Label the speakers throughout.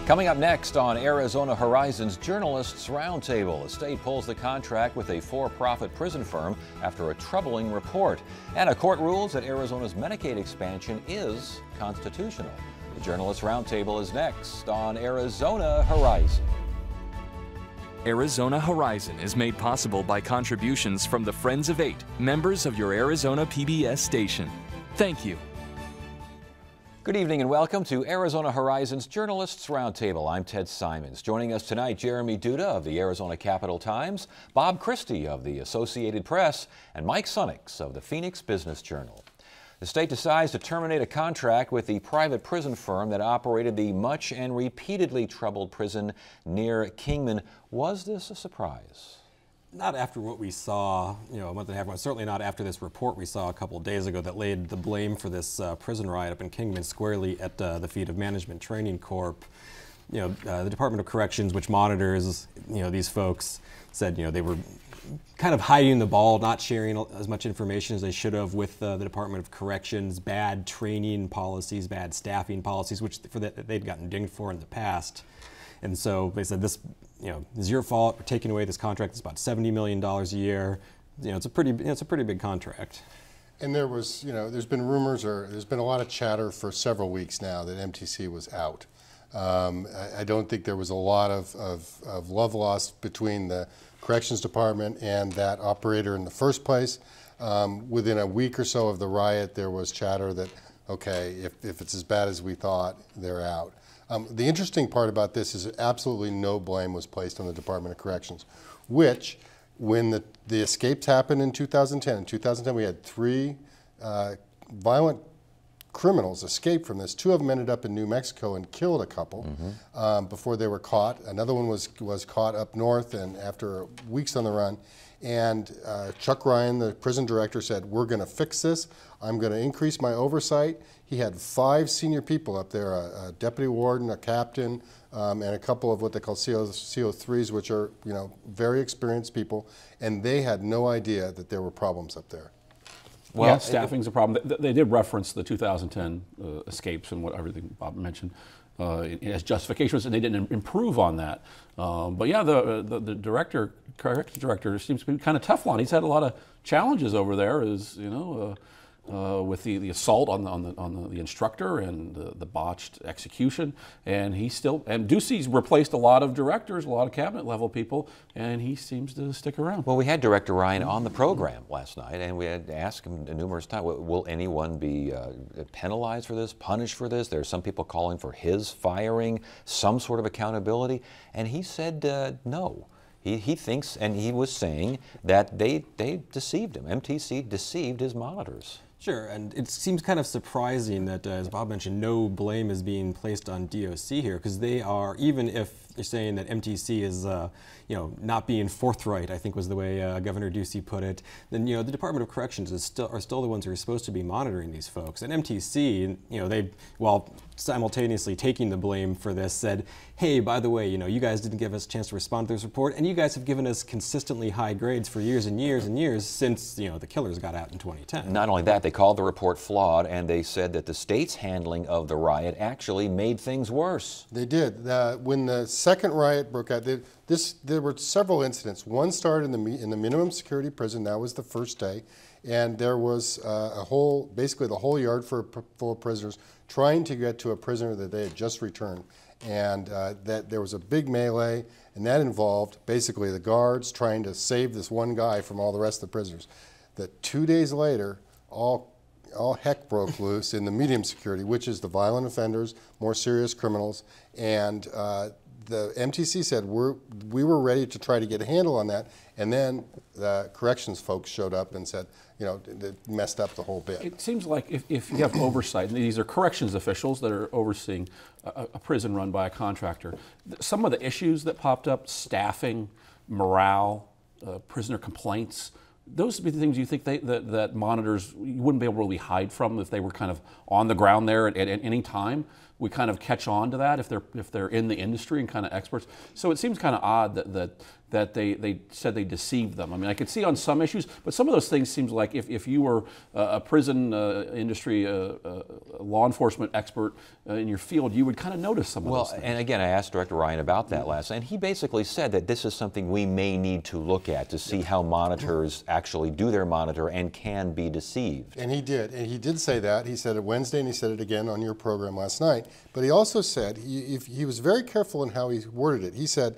Speaker 1: Coming up next on Arizona Horizon's Journalists Roundtable, the state pulls the contract with a for-profit prison firm after a troubling report. And a court rules that Arizona's Medicaid expansion is constitutional. The Journalists Roundtable is next on Arizona Horizon.
Speaker 2: Arizona Horizon is made possible by contributions from the Friends of Eight, members of your Arizona PBS station. Thank you.
Speaker 1: Good evening and welcome to Arizona Horizon's Journalists Roundtable. I'm Ted Simons. Joining us tonight, Jeremy Duda of the Arizona Capital-Times, Bob Christie of the Associated Press, and Mike Sunnix of the Phoenix Business Journal. The state decides to terminate a contract with the private prison firm that operated the much and repeatedly troubled prison near Kingman. Was this a surprise?
Speaker 3: Not after what we saw, a month and a half ago. Certainly not after this report we saw a couple of days ago that laid the blame for this prison riot up in Kingman squarely at the feet of Management Training Corp. The Department of Corrections, which monitors, these folks, said, they were kind of hiding the ball, not sharing as much information as they should have with the Department of Corrections, bad training policies, bad staffing policies, which they'd gotten dinged for in the past. And so they said, this is your fault. We're taking away this contract. It's about $70 million a year. It's a pretty big contract.
Speaker 4: And there was, there's been rumors, or there's been a lot of chatter for several weeks now that MTC was out. I don't think there was a lot of love lost between the Corrections Department and that operator in the first place. Within a week or so of the riot, there was chatter that, okay, if it's as bad as we thought, they're out. The interesting part about this is that absolutely no blame was placed on the Department of Corrections, which, when the escapes happened in 2010, we had three violent criminals escape from this. Two of them ended up in New Mexico and killed a couple before they were caught. Another one was caught up north and after weeks on the run. And Chuck Ryan, the prison director, said, we're going to fix this. I'm going to increase my oversight. He had 5 senior people up there, a deputy warden, a captain, and a couple of what they call CO3s, which are very experienced people, and they had no idea that there were problems up there.
Speaker 5: Well, yeah, staffing's a problem. They did reference the 2010 escapes and everything Bob mentioned as justifications, and they didn't improve on that. But yeah, the corrections director seems to be kind of Teflon. He's had a lot of challenges over there, with the assault on the instructor and the botched execution, and Ducey's replaced a lot of directors, a lot of cabinet level people, and he seems to stick around.
Speaker 1: Well, we had Director Ryan on the program last night, and we had asked him numerous times, will anyone be penalized for this, punished for this? There are some people calling for his firing, some sort of accountability, and he said no. He thinks, and he was saying that they deceived him. MTC deceived his monitors.
Speaker 3: Sure, and it seems kind of surprising that, as Bob mentioned, no blame is being placed on DOC here, because they are, even if they're saying that MTC is, not being forthright, I think was the way Governor Ducey put it, then, the Department of Corrections are still the ones who are supposed to be monitoring these folks. And MTC, they, while simultaneously taking the blame for this, said, hey, by the way, you guys didn't give us a chance to respond to this report, and you guys have given us consistently high grades for years and years and years since, the killers got out in 2010.
Speaker 1: Not only that, they called the report flawed, and they said that the state's handling of the riot actually made things worse.
Speaker 4: They did. When the second riot broke out, there were several incidents. One started in the minimum security prison. That was the first day, and there was basically the whole yard full of prisoners trying to get to a prisoner that they had just returned, and that there was a big melee, and that involved basically the guards trying to save this one guy from all the rest of the prisoners. That 2 days later, all heck broke loose in the medium security, which is the violent offenders, more serious criminals, and the MTC said we were ready to try to get a handle on that, and then the corrections folks showed up and said, it messed up the whole bit.
Speaker 5: It seems like if you have oversight, and these are corrections officials that are overseeing a prison run by a contractor, some of the issues that popped up, staffing, morale, prisoner complaints, those would be the things you think that monitors you wouldn't be able to really hide from if they were kind of on the ground there at any time. we kind of catch on to that if they're in the industry and kind of experts. So it seems kind of odd that they said they deceived them. I mean, I could see on some issues, but some of those things seems like if you were a prison industry law enforcement expert in your field, you would kind of notice some of those things.
Speaker 1: And again, I asked Director Ryan about that last night, and he basically said that this is something we may need to look at to see how monitors actually do their monitor and can be deceived.
Speaker 4: And he did say that. He said it Wednesday, and he said it again on your program last night. But he also said, he was very careful in how he worded it. He said,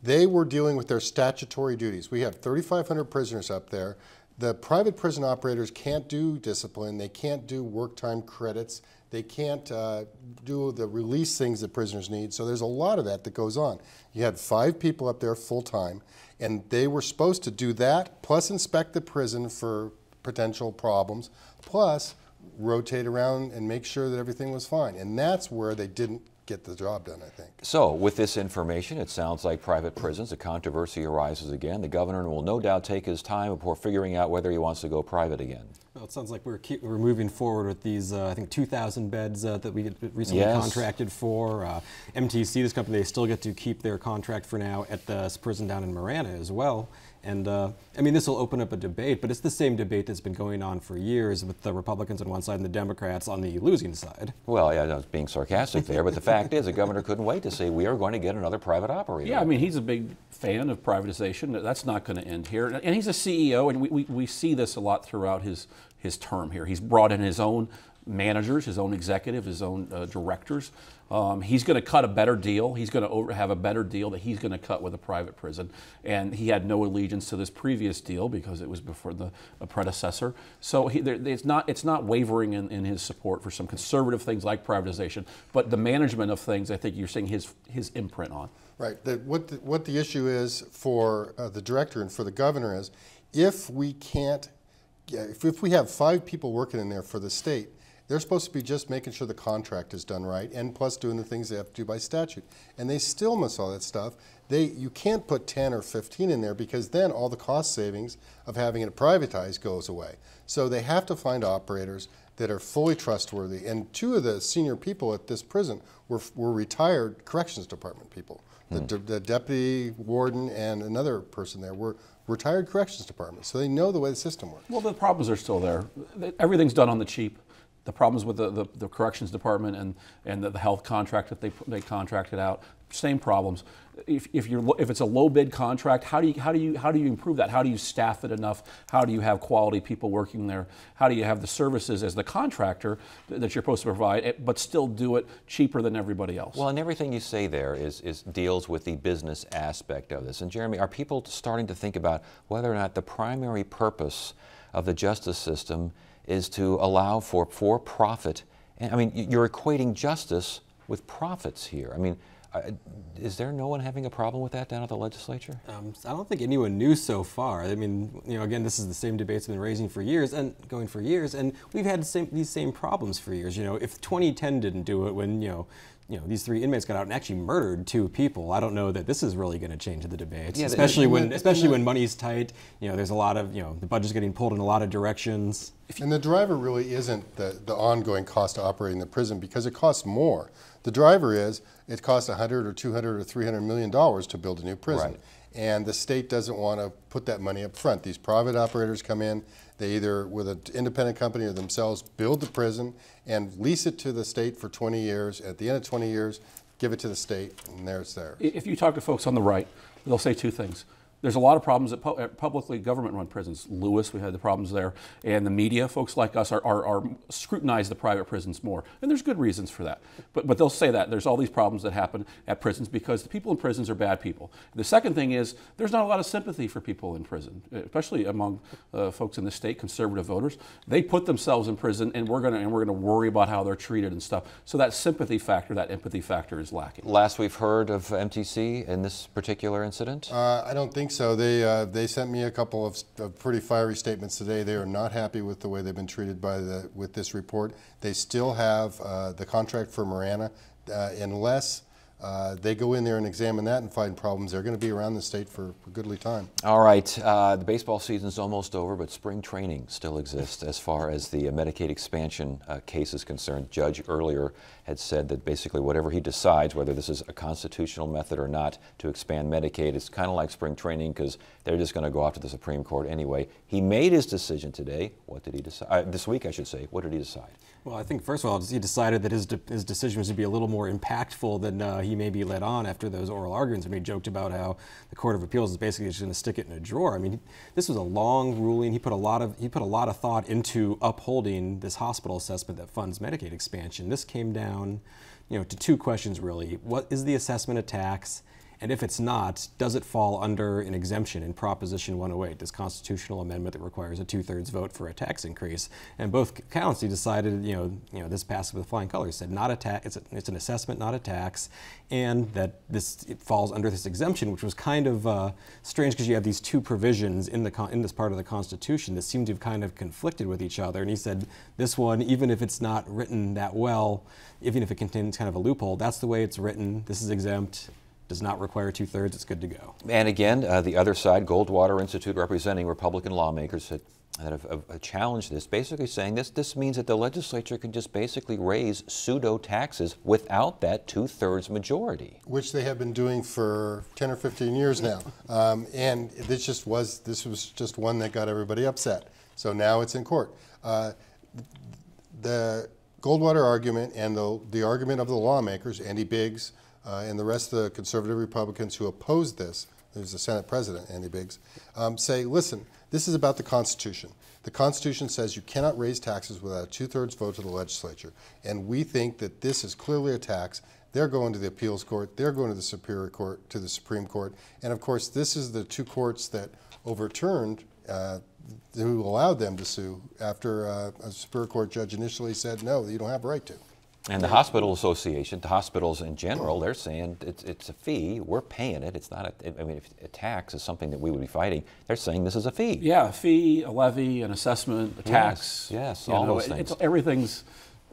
Speaker 4: they were dealing with their statutory duties. We have 3,500 prisoners up there. The private prison operators can't do discipline. They can't do work time credits. They can't do the release things that prisoners need. So there's a lot of that goes on. You had 5 people up there full time, and they were supposed to do that, plus inspect the prison for potential problems, plus rotate around and make sure that everything was fine. And that's where they didn't get the job done, I think.
Speaker 1: So with this information, it sounds like private prisons, the controversy arises again. The governor will no doubt take his time before figuring out whether he wants to go private again.
Speaker 3: Well, it sounds like we're moving forward with these, I think, 2,000 beds that we recently contracted for. MTC, this company, they still get to keep their contract for now at the prison down in Marana as well. And I mean, this will open up a debate, but it's the same debate that's been going on for years with the Republicans on one side and the Democrats on the losing side.
Speaker 1: Well, yeah, I was being sarcastic there, but the fact is the governor couldn't wait to say we are going to get another private operator.
Speaker 5: Yeah, I mean, he's a big fan of privatization. That's not going to end here. And he's a CEO, and we see this a lot throughout his term here. He's brought in his own managers, his own executives, his own directors. He's going to cut a better deal. He's going to have a better deal that he's going to cut with a private prison. And he had no allegiance to this previous deal because it was before the predecessor. So it's not wavering in his support for some conservative things like privatization, but the management of things, I think you're seeing his imprint on.
Speaker 4: Right. What the issue is for the director and for the governor is, if we have 5 people working in there for the state, they're supposed to be just making sure the contract is done right, and plus doing the things they have to do by statute. And they still miss all that stuff. You can't put 10 or 15 in there, because then all the cost savings of having it privatized goes away. So they have to find operators that are fully trustworthy. And 2 of the senior people at this prison were retired corrections department people. The deputy warden and another person there were retired corrections department, so they know the way the system works.
Speaker 5: Well, the problems are still there. Everything's done on the cheap. The problems with the corrections department and the health contract that they contracted out, same problems. If it's a low bid contract, how do you improve that? How do you staff it enough? How do you have quality people working there? How do you have the services as the contractor that you're supposed to provide, but still do it cheaper than everybody else?
Speaker 1: Well, and everything you say there deals with the business aspect of this. And Jeremy, are people starting to think about whether or not the primary purpose of the justice system is to allow for profit? And I mean, you're equating justice with profits here. I mean, is there no one having a problem with that down at the legislature?
Speaker 3: I don't think anyone knew so far. I mean, again, this is the same debates we've been raising for years and going for years, and we've had these same problems for years. If 2010 didn't do it, when these 3 inmates got out and actually murdered 2 people, I don't know that this is really going to change the debate. Yeah, especially when money's tight. There's a lot of the budget's getting pulled in a lot of directions.
Speaker 4: And the driver really isn't the ongoing cost of operating the prison, because it costs more. The driver it costs $100 or $200 or $300 million to build a new prison.
Speaker 1: Right.
Speaker 4: And the state doesn't want to put that money up front. These private operators come in, they either, with an independent company or themselves, build the prison and lease it to the state for 20 years. At the end of 20 years, give it to the state, and there's theirs.
Speaker 5: If you talk to folks on the right, they'll say 2 things. There's a lot of problems at publicly government-run prisons. Lewis, we had the problems there, and the media, folks like us, are scrutinize the private prisons more, and there's good reasons for that. But they'll say that there's all these problems that happen at prisons because the people in prisons are bad people. The second thing is there's not a lot of sympathy for people in prison, especially among folks in the state, conservative voters. They put themselves in prison, and we're gonna worry about how they're treated and stuff. So that sympathy factor, that empathy factor, is lacking.
Speaker 1: Last we've heard of MTC in this particular incident?
Speaker 4: I don't think so. They sent me a couple of pretty fiery statements today. They are not happy with the way they've been treated with this report. They still have the contract for Marana, unless they go in there and examine that and find problems, they're going to be around the state for a goodly time.
Speaker 1: All right, the baseball season's almost over, but spring training still exists as far as the Medicaid expansion case is concerned. Judge earlier had said that basically whatever he decides, whether this is a constitutional method or not, to expand Medicaid, it's kind of like spring training because they're just going to go off to the Supreme Court anyway. He made his decision today. What did he decide? This week, I should say. What did he decide?
Speaker 3: Well, I think first of all, he decided that his decision was to be a little more impactful than he maybe led on after those oral arguments. I mean, he joked about how the Court of Appeals is basically just going to stick it in a drawer. I mean, this was a long ruling. He put a lot of thought into upholding this hospital assessment that funds Medicaid expansion. This came down, to two questions really. What is the assessment a tax? And if it's not, does it fall under an exemption in Proposition 108, this constitutional amendment that requires a 2/3 vote for a tax increase? And both counts, he decided, this passed with flying colors. Said not a tax, it's an assessment, not a tax, and that it falls under this exemption, which was kind of strange because you have these two provisions in this part of the Constitution that seem to have kind of conflicted with each other. And he said this one, even if it's not written that well, even if it contains kind of a loophole, that's the way it's written. This is exempt. Does not require 2/3, it's good to go.
Speaker 1: And again, the other side, Goldwater Institute, representing Republican lawmakers that have challenged this, basically saying this means that the legislature can just basically raise pseudo-taxes without that 2/3 majority.
Speaker 4: Which they have been doing for 10 or 15 years now. And this was just one that got everybody upset. So now it's in court. The Goldwater argument and the argument of the lawmakers, Andy Biggs, and the rest of the conservative Republicans who opposed this, there's the Senate President, Andy Biggs, say, listen, this is about the Constitution. The Constitution says you cannot raise taxes without a 2/3 vote to the legislature. And we think that this is clearly a tax. They're going to the appeals court. They're going to the Superior Court, to the Supreme Court. And of course, this is the two courts that overturned, who allowed them to sue after a Superior Court judge initially said, no, you don't have a right to.
Speaker 1: And the Hospital Association, the hospitals in general, they're saying it's a fee. We're paying it. It's not if a tax is something that we would be fighting. They're saying this is a fee.
Speaker 5: Yeah, a fee, a levy, an assessment, a tax.
Speaker 1: Yes, all those things.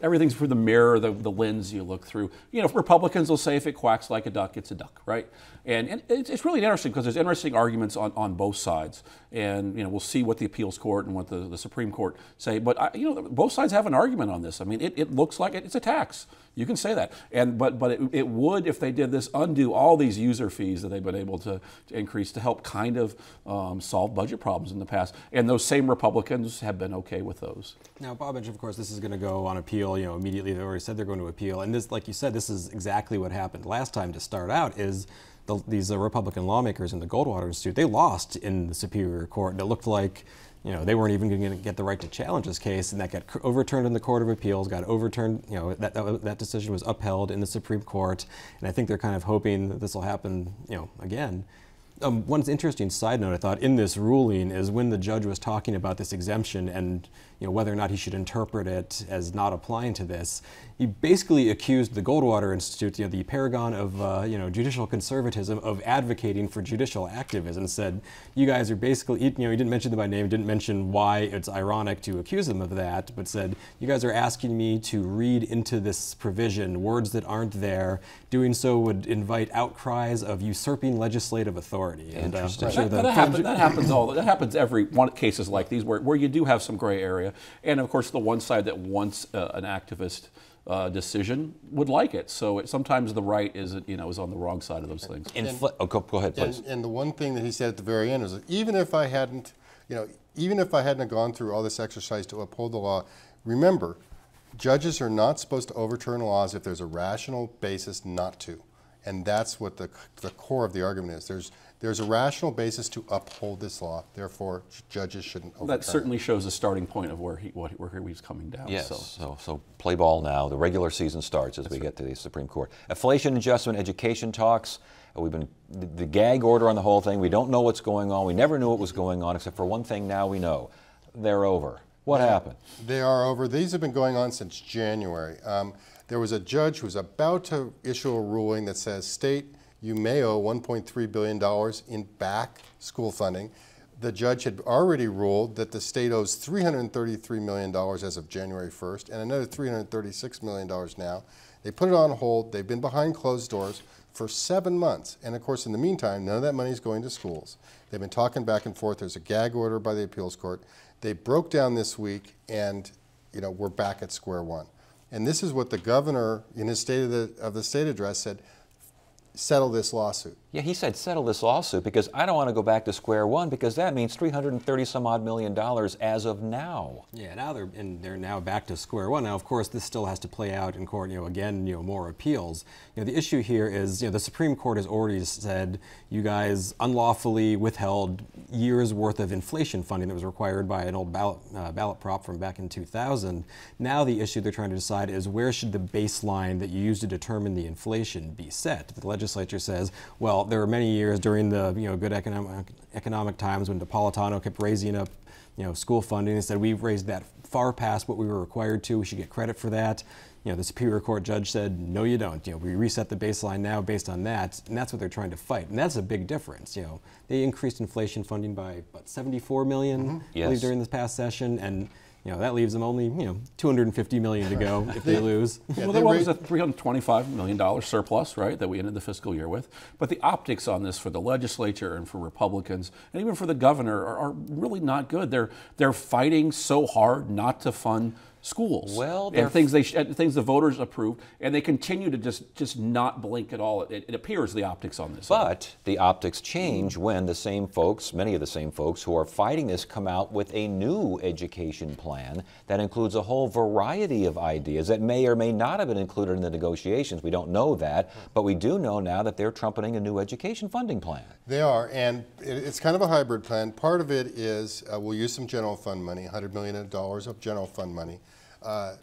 Speaker 5: Everything's through the mirror, the lens you look through. Republicans will say if it quacks like a duck, it's a duck, right? And it's really interesting because there's interesting arguments on both sides. And we'll see what the appeals court and what the Supreme Court say. But both sides have an argument on this. I mean, it looks like it's a tax. You can say that. But it would, if they did this, undo all these user fees that they've been able to increase to help kind of solve budget problems in the past. And those same Republicans have been okay with those.
Speaker 3: Now, Bob mentioned, of course, this is going to go on appeal. Immediately they already said they're going to appeal. And this, like you said, this is exactly what happened last time to start out. Is these Republican lawmakers in the Goldwater Institute, they lost in the Superior Court. And it looked like they weren't even going to get the right to challenge this case, and that got overturned in the Court of Appeals, got overturned, that decision was upheld in the Supreme Court, and I think they're kind of hoping that this will happen, again. One interesting side note I thought in this ruling is when the judge was talking about this exemption and whether or not he should interpret it as not applying to this, he basically accused the Goldwater Institute, the paragon of judicial conservatism, of advocating for judicial activism. Said, you guys are basically, he didn't mention them by name, didn't mention why it's ironic to accuse them of that, but said, you guys are asking me to read into this provision words that aren't there. Doing so would invite outcries of usurping legislative authority.
Speaker 1: Interesting.
Speaker 5: That happens every one cases like these where you do have some gray area, and of course the one side that wants an activist decision would like it. So sometimes the right is on the wrong side of those things.
Speaker 1: Go ahead, please.
Speaker 4: And the one thing that he said at the very end was, even if I hadn't gone through all this exercise to uphold the law, remember, judges are not supposed to overturn laws if there's a rational basis not to. And that's what the core of the argument is. There's a rational basis to uphold this law. Therefore, judges shouldn't overturn
Speaker 5: That certainly shows a starting point of where he's coming down.
Speaker 1: Yes, so play ball now. The regular season starts as we get to the Supreme Court. Inflation adjustment education talks. We've been the gag order on the whole thing. We don't know what's going on. We never knew what was going on, except for one thing now we know. They're over. What happened? They
Speaker 4: are over. These have been going on since January. There was a judge who was about to issue a ruling that says, state, you may owe $1.3 billion in back school funding. The judge had already ruled that the state owes $333 million as of January 1st and another $336 million now. They put it on hold. They've been behind closed doors for 7 months. And of course, in the meantime, none of that money is going to schools. They've been talking back and forth. There's a gag order by the appeals court. They broke down this week, and we're back at square one. And this is what the governor, in his State of the State address, said: settle this lawsuit.
Speaker 1: Yeah, he said settle this lawsuit because I don't want to go back to square one, because that means $330 some odd million as of now.
Speaker 3: Yeah, now they're now back to square one. Now, of course, this still has to play out in court. Again, more appeals. The issue here is, the Supreme Court has already said you guys unlawfully withheld years worth of inflation funding that was required by an old ballot prop from back in 2000. Now the issue they're trying to decide is, where should the baseline that you use to determine the inflation be set? The legislature says, well, there were many years during the good economic times when Napolitano kept raising up school funding. They said, we've raised that far past what we were required to. We should get credit for that. The Superior Court judge said, no, you don't. We reset the baseline now based on that, and that's what they're trying to fight. And that's a big difference. They increased inflation funding by about $74 million, I believe, during this past session, and that leaves them only, $250 million to go if they lose.
Speaker 5: Well, there was a $325 million surplus, right, that we ended the fiscal year with. But the optics on this for the legislature and for Republicans, and even for the governor, are really not good. They're fighting so hard not to fund schools,
Speaker 1: well,
Speaker 5: and things the voters approved, and they continue to just not blink at all. It appears, the optics on this.
Speaker 1: But the optics change when the same folks, many of the same folks who are fighting this, come out with a new education plan that includes a whole variety of ideas that may or may not have been included in the negotiations. We don't know that, but we do know now that they're trumpeting a new education funding plan.
Speaker 4: They are, and it's kind of a hybrid plan. Part of it is we'll use some general fund money, $100 million of general fund money.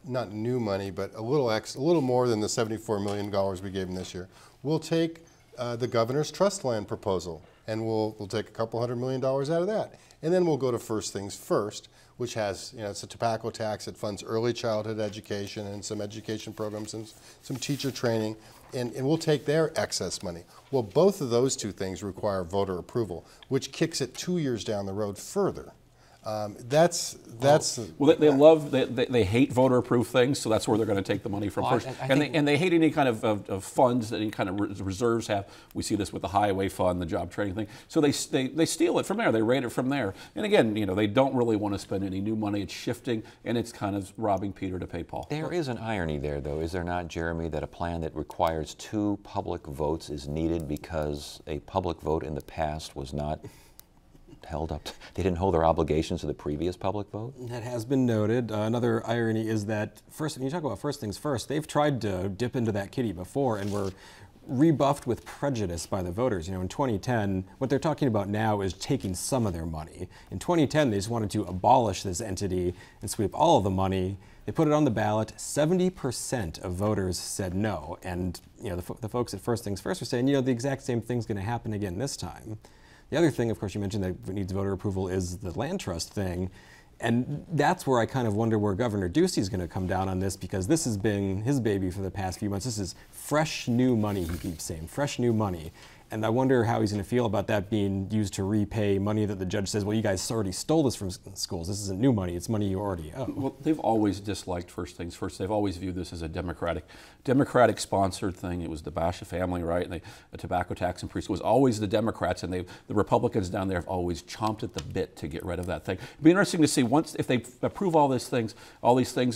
Speaker 4: Not new money, but a little more than the $74 million we gave them this year. We'll take the governor's trust land proposal, and we'll take a couple $100 million out of that, and then we'll go to First Things First, which has it's a tobacco tax that funds early childhood education and some education programs and some teacher training, and we'll take their excess money. Well, both of those two things require voter approval, which kicks it 2 years down the road further.
Speaker 5: They hate voter-approved things, so that's where they're going to take the money from first. And they hate any kind of funds that any kind of reserves have. We see this with the highway fund, the job training thing. So they steal it from there. They raid it from there. And again, they don't really want to spend any new money. It's shifting, and it's kind of robbing Peter to pay Paul.
Speaker 1: There is an irony there, though, is there not, Jeremy, that a plan that requires 2 public votes is needed because a public vote in the past was not held up. They didn't hold their obligations to the previous public vote?
Speaker 3: That has been noted. Another irony is that, first, when you talk about First Things First, they've tried to dip into that kitty before and were rebuffed with prejudice by the voters. In 2010, what they're talking about now is taking some of their money. In 2010, they just wanted to abolish this entity and sweep all of the money. They put it on the ballot. 70% of voters said no. And the folks at First Things First are saying, the exact same thing's going to happen again this time. The other thing, of course, you mentioned that needs voter approval is the land trust thing. And that's where I kind of wonder where Governor Ducey is going to come down on this, because this has been his baby for the past few months. This is fresh new money, he keeps saying, fresh new money. And I wonder how he's going to feel about that being used to repay money that the judge says, well, you guys already stole this from schools. This isn't new money. It's money you already owe.
Speaker 5: Well, they've always disliked First Things First. They've always viewed this as a Democratic sponsored thing. It was the Basha family, right? And the tobacco tax increase. It was always the Democrats, and the Republicans down there have always chomped at the bit to get rid of that thing. It'd be interesting to see, once, if they approve all these things,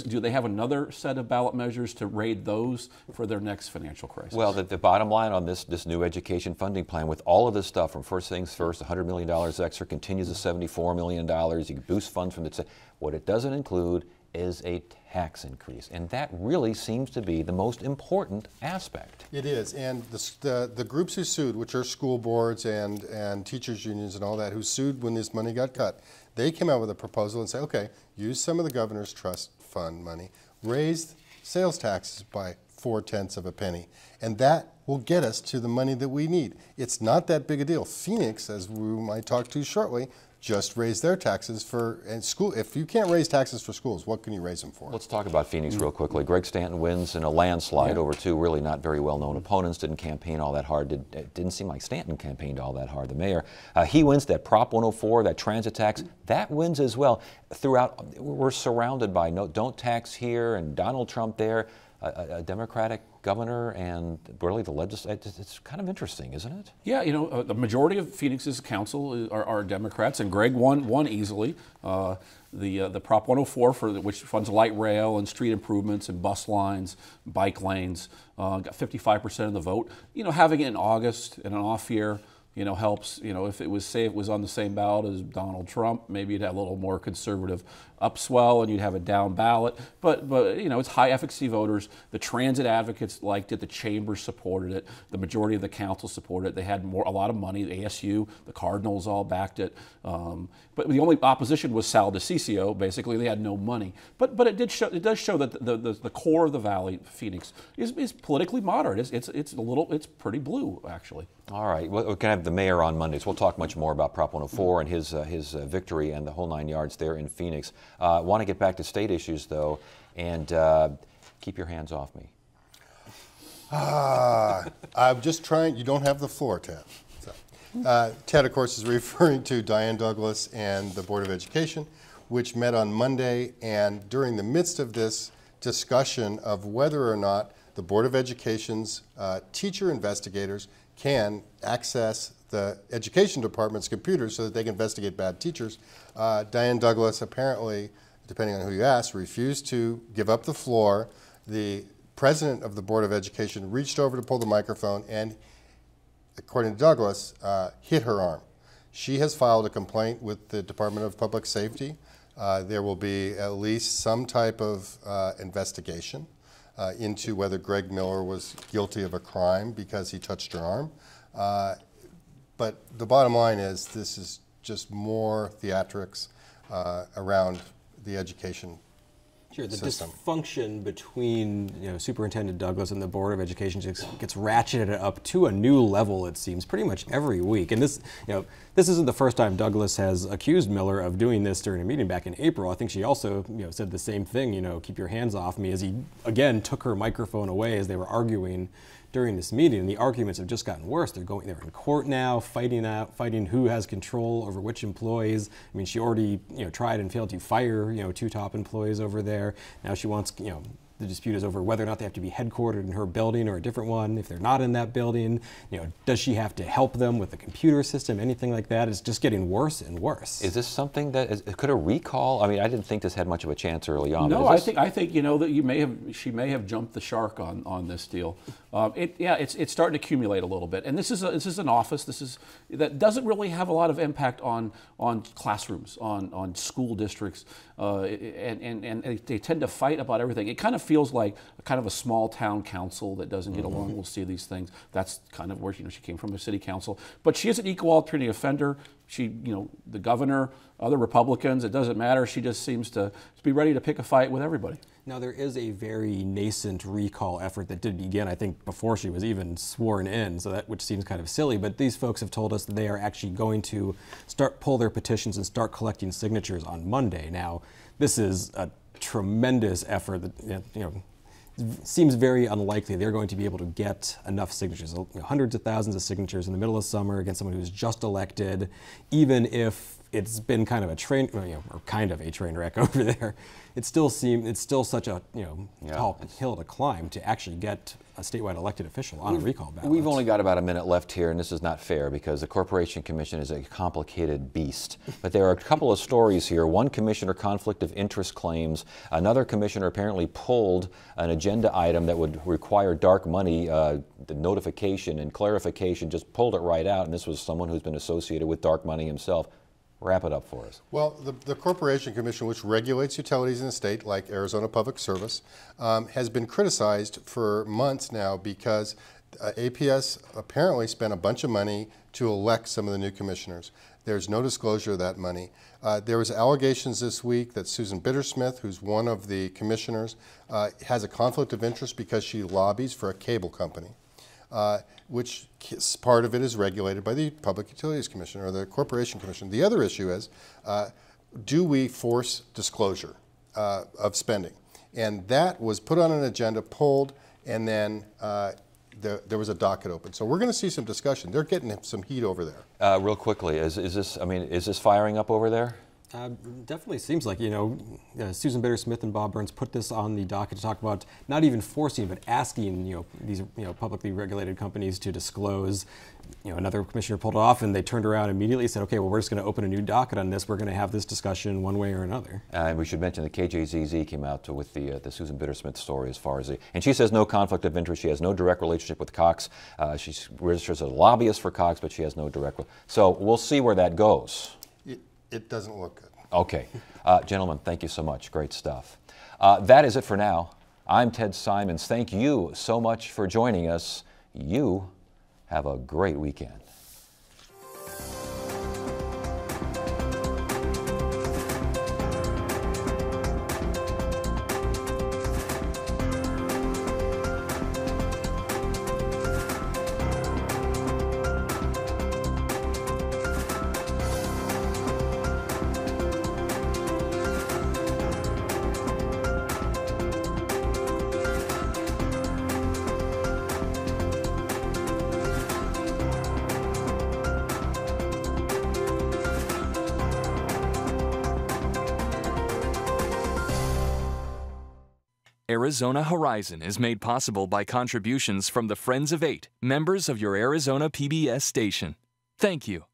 Speaker 5: do they have another set of ballot measures to raid those for their next financial crisis?
Speaker 1: Well, the bottom line on this new education funding plan, with all of this stuff from First Things First, $100 million extra, continues to $74 million, you can boost funds from the... What it doesn't include is a tax increase, and that really seems to be the most important aspect.
Speaker 4: It is, and the groups who sued, which are school boards and teachers unions and all that, who sued when this money got cut, they came out with a proposal and said, okay, use some of the governor's trust fund money, raise sales taxes by 0.4 of a penny, and that will get us to the money that we need. It's not that big a deal. Phoenix, as we might talk to shortly, just raised their taxes for school. If you can't raise taxes for schools, what can you raise them for?
Speaker 1: Let's talk about Phoenix real quickly. Greg Stanton wins in a landslide over 2 really not very well-known opponents. Didn't campaign all that hard. It didn't seem like Stanton campaigned all that hard, the mayor. He wins that Prop 104, that transit tax. That wins as well. Throughout, we're surrounded by don't tax here and Donald Trump there. a Democratic governor and really the legislature. It's kind of interesting, isn't it?
Speaker 5: Yeah, you know, the majority of Phoenix's council are Democrats, and Greg won easily. The Prop 104, which funds light rail and street improvements and bus lines, bike lanes, got 55% of the vote. You know, having it in August in an off year, you know, helps. You know, if it was, say, it was on the same ballot as Donald Trump, maybe you'd have a little more conservative upswell and you'd have a down ballot. But you know, it's high efficacy voters. The transit advocates liked it. The chamber supported it. The majority of the council supported it. They had a lot of money. The ASU, the Cardinals all backed it. But the only opposition was Sal DiCiccio. Basically, they had no money. But it does show that the core of the Valley, Phoenix, is politically moderate. It's pretty blue, actually.
Speaker 1: All right. Well, we're going to have the mayor on Monday, so we'll talk much more about Prop 104 and his victory and the whole 9 yards there in Phoenix. Want to get back to state issues, though, and keep your hands off me.
Speaker 4: I'm just trying. You don't have the floor, Ted. So, Ted, of course, is referring to Diane Douglas and the Board of Education, which met on Monday, and during the midst of this discussion of whether or not the Board of Education's teacher investigators can access the education department's computers so that they can investigate bad teachers. Diane Douglas apparently, depending on who you ask, refused to give up the floor. The president of the Board of Education reached over to pull the microphone and, according to Douglas, hit her arm. She has filed a complaint with the Department of Public Safety. There will be at least some type of investigation into whether Greg Miller was guilty of a crime because he touched her arm. But the bottom line is this is just more theatrics around the education
Speaker 3: Sure, the
Speaker 4: system.
Speaker 3: dysfunction between Superintendent Douglas and the Board of Education just gets ratcheted up to a new level, it seems, pretty much every week. And this isn't the first time Douglas has accused Miller of doing this during a meeting back in April. I think she also said the same thing, keep your hands off me, as he again took her microphone away as they were arguing during this meeting. And the arguments have just gotten worse. They're in court now, fighting who has control over which employees. I mean, she already tried and failed to fire 2 top employees over there. Now she wants the dispute is over whether or not they have to be headquartered in her building or a different one. If they're not in that building, does she have to help them with the computer system? Anything like that? It's just getting worse and worse.
Speaker 1: Is this something that could a recall? I mean, I didn't think this had much of a chance early on.
Speaker 5: No, I think that she may have jumped the shark on this deal. It's starting to accumulate a little bit, and this is an office that doesn't really have a lot of impact on classrooms, on school districts, and they tend to fight about everything. It kind of feels like a small town council that doesn't get along. We'll see these things. That's kind of where she came from, a city council, but she is an equal opportunity offender. She, the governor, other Republicans, it doesn't matter. She just seems to be ready to pick a fight with everybody.
Speaker 3: Now, there is a very nascent recall effort that did begin, I think, before she was even sworn in, which seems kind of silly, but these folks have told us that they are actually going to pull their petitions and start collecting signatures on Monday. Now, this is a tremendous effort that, seems very unlikely they're going to be able to get enough signatures, hundreds of thousands of signatures in the middle of summer against someone who's just elected, even if it's been kind of a train wreck over there. It's still such a tall hill to climb to actually get a statewide elected official on a recall ballot.
Speaker 1: We've only got about a minute left here, and this is not fair because the Corporation Commission is a complicated beast. But there are a couple of stories here. One commissioner conflict of interest claims. Another commissioner apparently pulled an agenda item that would require dark money, the notification and clarification, just pulled it right out, and this was someone who's been associated with dark money himself. Wrap it up for us. Well,
Speaker 4: the Corporation Commission, which regulates utilities in the state, like Arizona Public Service, has been criticized for months now because APS apparently spent a bunch of money to elect some of the new commissioners. There's no disclosure of that money. There was allegations this week that Susan Bittersmith, who's one of the commissioners, has a conflict of interest because she lobbies for a cable company. Which part of it is regulated by the Public Utilities Commission or the Corporation Commission. The other issue is, do we force disclosure of spending? And that was put on an agenda, pulled, and then there was a docket open. So we're going to see some discussion. They're getting some heat over there.
Speaker 1: Real quickly, is this firing up over there?
Speaker 3: Definitely seems like, Susan Bitter-Smith and Bob Burns put this on the docket to talk about not even forcing, but asking, these, publicly regulated companies to disclose. Another commissioner pulled it off, and they turned around immediately and said, okay, well, we're just going to open a new docket on this. We're going to have this discussion one way or another. And
Speaker 1: we should mention that KJZZ came out with the Susan Bitter-Smith story as far as and she says no conflict of interest. She has no direct relationship with Cox. She's registered as a lobbyist for Cox, but she has no direct. So we'll see where that goes.
Speaker 4: It doesn't look good.
Speaker 1: Okay. Gentlemen, thank you so much. Great stuff. That is it for now. I'm Ted Simons. Thank you so much for joining us. You have a great weekend.
Speaker 2: Arizona Horizon is made possible by contributions from the Friends of 8, members of your Arizona PBS station. Thank you.